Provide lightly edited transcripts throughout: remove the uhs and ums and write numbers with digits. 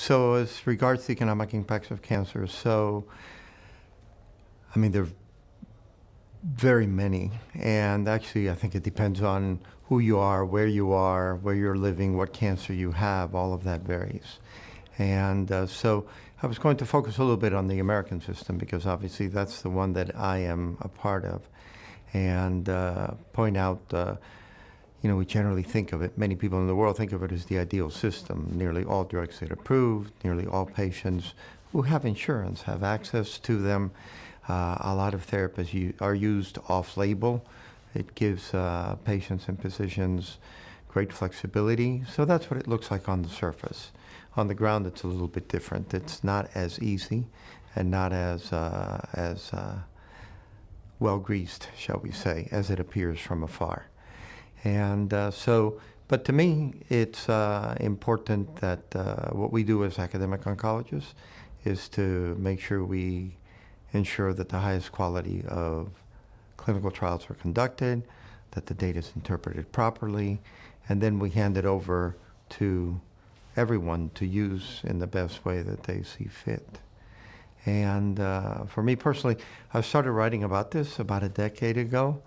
So as regards to economic impacts of cancer, there are very many. And actually, I think it depends on who you are, where you're living, what cancer you have, all of that varies. And so I was going to focus a little bit on the American system because obviously that's the one that I am a part of. And point out, we generally think of it, many people in the world think of it as the ideal system. Nearly all drugs get approved, nearly all patients who have insurance have access to them. A lot of therapies are used off-label. It gives patients and physicians great flexibility. So that's what it looks like on the surface. On the ground, it's a little bit different. It's not as easy and not as well-greased, shall we say, as it appears from afar. And but to me, it's important that what we do as academic oncologists is to make sure we ensure that the highest quality of clinical trials are conducted, that the data is interpreted properly, and then we hand it over to everyone to use in the best way that they see fit. And for me personally, I started writing about this about a decade ago,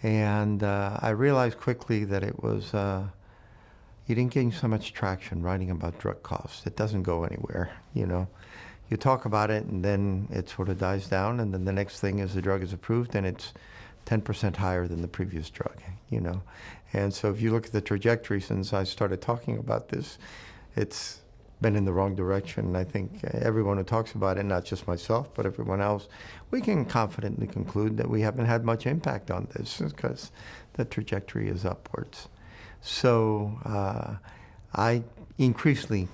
and I realized quickly that it was, you didn't gain so much traction writing about drug costs. It doesn't go anywhere, You talk about it and then it sort of dies down, and then the next thing is the drug is approved and it's 10% higher than the previous drug, And so if you look at the trajectory since I started talking about this, it's been in the wrong direction. And I think everyone who talks about it, not just myself, but everyone else, we can confidently conclude that we haven't had much impact on this because the trajectory is upwards. So I increasingly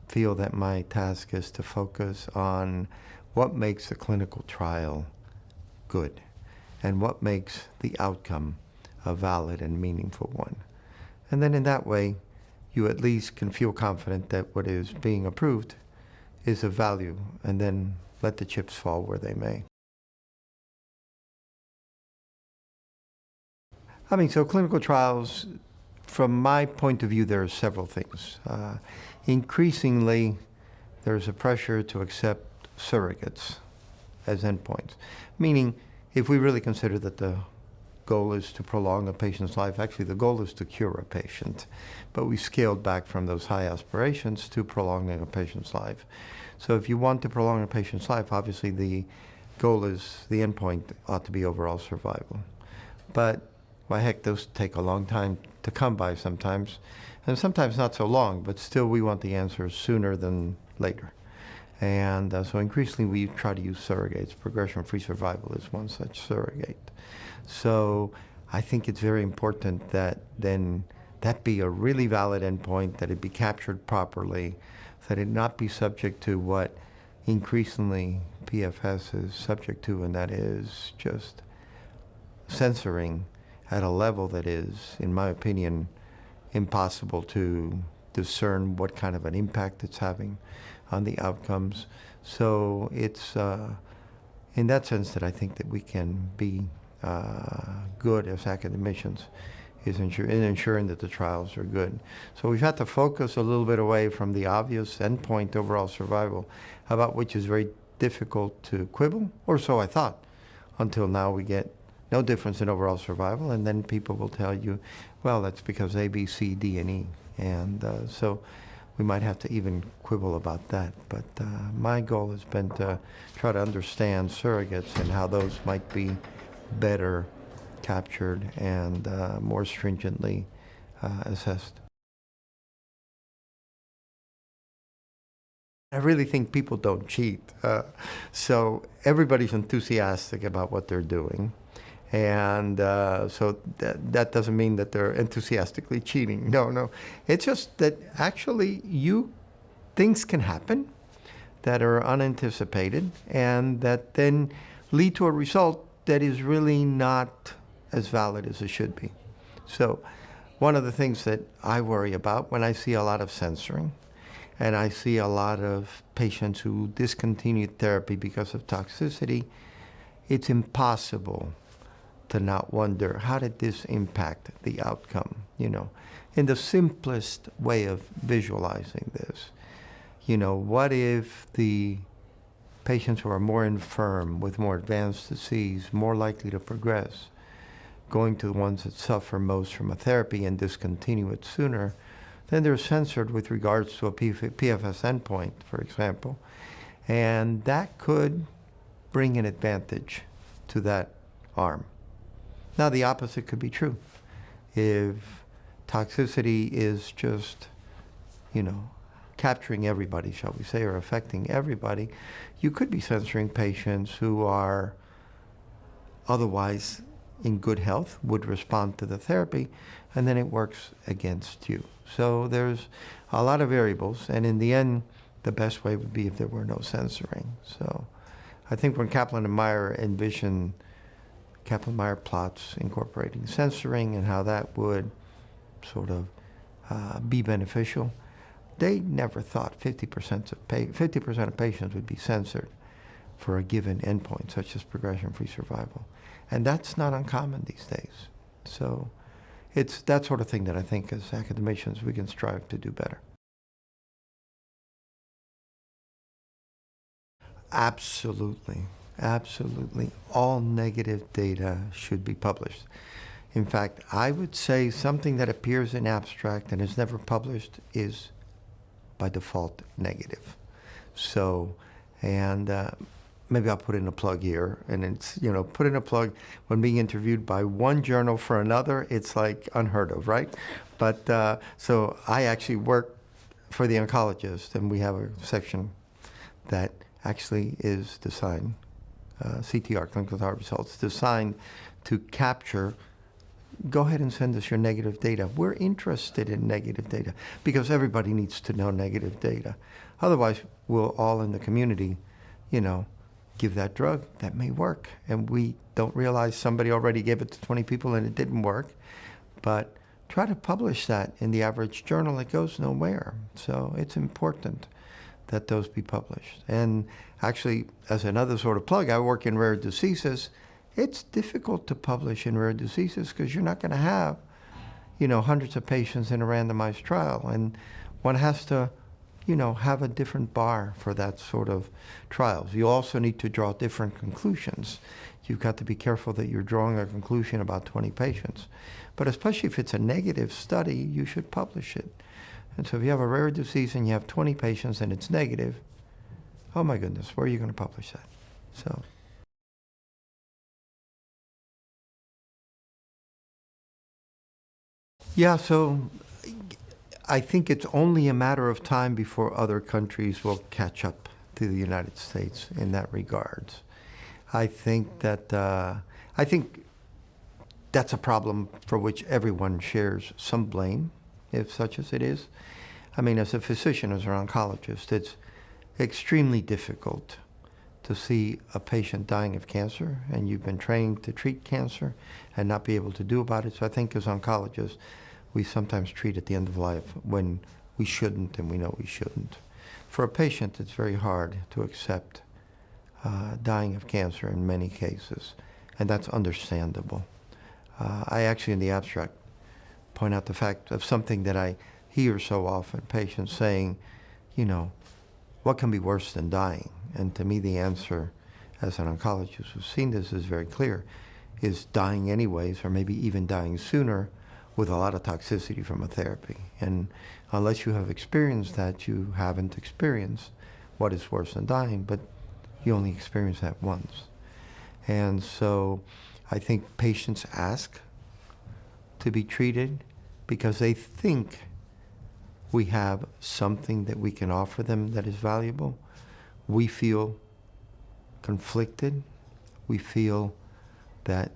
feel that my task is to focus on what makes a clinical trial good and what makes the outcome a valid and meaningful one. And then in that way, you at least can feel confident that what is being approved is of value, and then let the chips fall where they may. So clinical trials, from my point of view, there are several things. Increasingly, there's a pressure to accept surrogates as endpoints, meaning if we really consider that the goal is to prolong a patient's life, actually the goal is to cure a patient, but we scaled back from those high aspirations to prolonging a patient's life. So if you want to prolong a patient's life, obviously the goal is, the endpoint ought to be overall survival. But why heck, those take a long time to come by sometimes, and sometimes not so long, but still we want the answer sooner than later. And so increasingly we try to use surrogates. Progression-free survival is one such surrogate. So I think it's very important that then that be a really valid endpoint, that it be captured properly, that it not be subject to what increasingly PFS is subject to, and that is just censoring at a level that is, in my opinion, impossible to discern what kind of an impact it's having on the outcomes. So it's in that sense that I think that we can be good as academicians is ensuring that the trials are good. So we've had to focus a little bit away from the obvious endpoint, overall survival, about which is very difficult to quibble, or so I thought, until now we get no difference in overall survival, and then people will tell you, well, that's because A, B, C, D, and E. And so we might have to even quibble about that. But my goal has been to try to understand surrogates and how those might be better captured and more stringently assessed. I really think people don't cheat. So everybody's enthusiastic about what they're doing. And so that doesn't mean that they're enthusiastically cheating. No. It's just that actually things can happen that are unanticipated and that then lead to a result that is really not as valid as it should be. So one of the things that I worry about when I see a lot of censoring and I see a lot of patients who discontinue therapy because of toxicity, it's impossible to not wonder, how did this impact the outcome? In the simplest way of visualizing this, What if the patients who are more infirm, with more advanced disease, more likely to progress, going to the ones that suffer most from a therapy and discontinue it sooner, then they're censored with regards to a PFS endpoint, for example. And that could bring an advantage to that arm. Now, the opposite could be true. If toxicity is just, capturing everybody, shall we say, or affecting everybody, you could be censoring patients who are otherwise in good health, would respond to the therapy, and then it works against you. So there's a lot of variables, and in the end, the best way would be if there were no censoring. So I think when Kaplan and Meyer envisioned Kaplan-Meier plots incorporating censoring and how that would sort of be beneficial, they never thought 50% of patients would be censored for a given endpoint, such as progression-free survival. And that's not uncommon these days. So it's that sort of thing that I think as academicians we can strive to do better. Absolutely. Absolutely. All negative data should be published. In fact, I would say something that appears in abstract and is never published is by default negative. So, and maybe I'll put in a plug here, and it's, put in a plug when being interviewed by one journal for another, it's like unheard of, right? But so I actually work for the oncologist, and we have a section that actually is designed, CTR, clinical trial results, designed to capture. Go ahead and send us your negative data. We're interested in negative data because everybody needs to know negative data. Otherwise, we'll all in the community, give that drug that may work. And we don't realize somebody already gave it to 20 people and it didn't work. But try to publish that in the average journal. It goes nowhere. So it's important that those be published. And actually, as another sort of plug, I work in rare diseases. It's difficult to publish in rare diseases because you're not going to have, hundreds of patients in a randomized trial. And one has to, have a different bar for that sort of trials. You also need to draw different conclusions. You've got to be careful that you're drawing a conclusion about 20 patients. But especially if it's a negative study, you should publish it. And so if you have a rare disease and you have 20 patients and it's negative, oh my goodness, where are you going to publish that? So. Yeah, so I think it's only a matter of time before other countries will catch up to the United States in that regards. I think that's a problem for which everyone shares some blame, if such as it is. I mean, as a physician, as an oncologist, it's extremely difficult to see a patient dying of cancer, and you've been trained to treat cancer and not be able to do about it. So I think as oncologists, we sometimes treat at the end of life when we shouldn't, and we know we shouldn't. For a patient, it's very hard to accept dying of cancer in many cases, and that's understandable. I actually, in the abstract, point out the fact of something that I hear so often, patients saying, what can be worse than dying? And to me, the answer, as an oncologist who's seen this, is very clear, is dying anyways, or maybe even dying sooner with a lot of toxicity from a therapy. And unless you have experienced that, you haven't experienced what is worse than dying, but you only experience that once. And so I think patients ask to be treated because they think we have something that we can offer them that is valuable. We feel conflicted. We feel that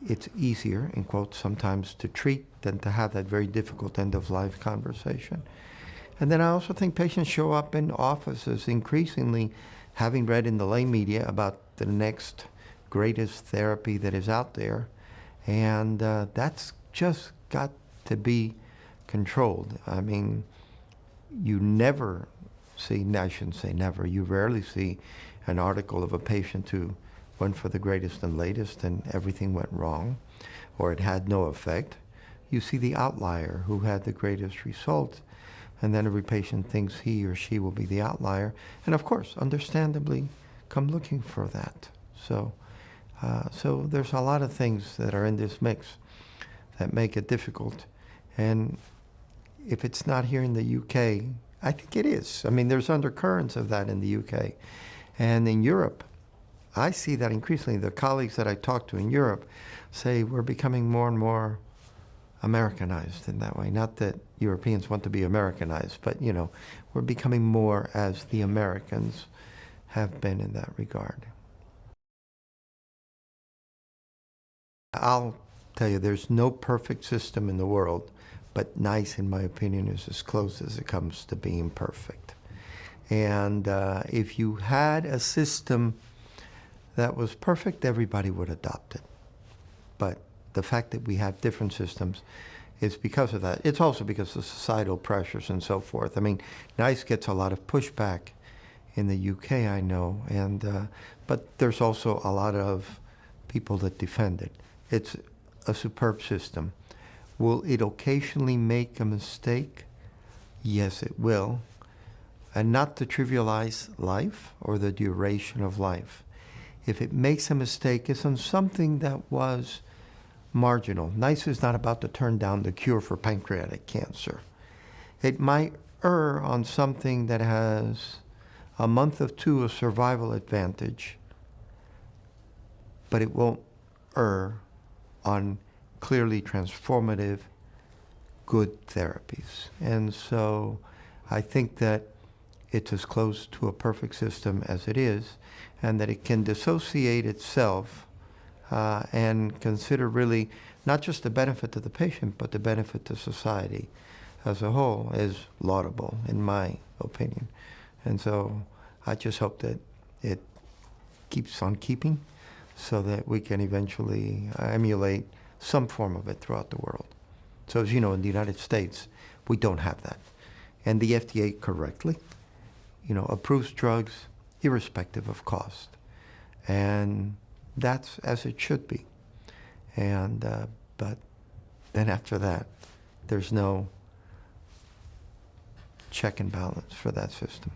it's easier, in quotes, sometimes to treat than to have that very difficult end-of-life conversation. And then I also think patients show up in offices increasingly having read in the lay media about the next greatest therapy that is out there. And that's just got to be controlled. I mean, you never see, I shouldn't say never, you rarely see an article of a patient who went for the greatest and latest and everything went wrong, or it had no effect. You see the outlier who had the greatest result. And then every patient thinks he or she will be the outlier. And of course, understandably, come looking for that. So there's a lot of things that are in this mix that make it difficult. And if it's not here in the UK, I think it is. I mean, there's undercurrents of that in the UK. And in Europe, I see that increasingly. The colleagues that I talk to in Europe say we're becoming more and more Americanized in that way. Not that Europeans want to be Americanized, but, you know, we're becoming more as the Americans have been in that regard. I'll tell you, there's no perfect system in the world, but NICE, in my opinion, is as close as it comes to being perfect. And if you had a system that was perfect, everybody would adopt it. But the fact that we have different systems is because of that. It's also because of societal pressures and so forth. I mean, NICE gets a lot of pushback in the UK, I know, and but there's also a lot of people that defend it. It's a superb system. Will it occasionally make a mistake? Yes, it will. And not to trivialize life or the duration of life. If it makes a mistake, it's on something that was marginal. NICE is not about to turn down the cure for pancreatic cancer. It might err on something that has a month or two of survival advantage, but it won't err on clearly transformative, good therapies. And so I think that it's as close to a perfect system as it is, and that it can dissociate itself and consider really not just the benefit to the patient, but the benefit to society as a whole is laudable, in my opinion. And so I just hope that it keeps on keeping so that we can eventually emulate some form of it throughout the world. So as you know, in the United States, we don't have that. And the FDA correctly, approves drugs irrespective of cost. And that's as it should be. And but then after that, there's no check and balance for that system.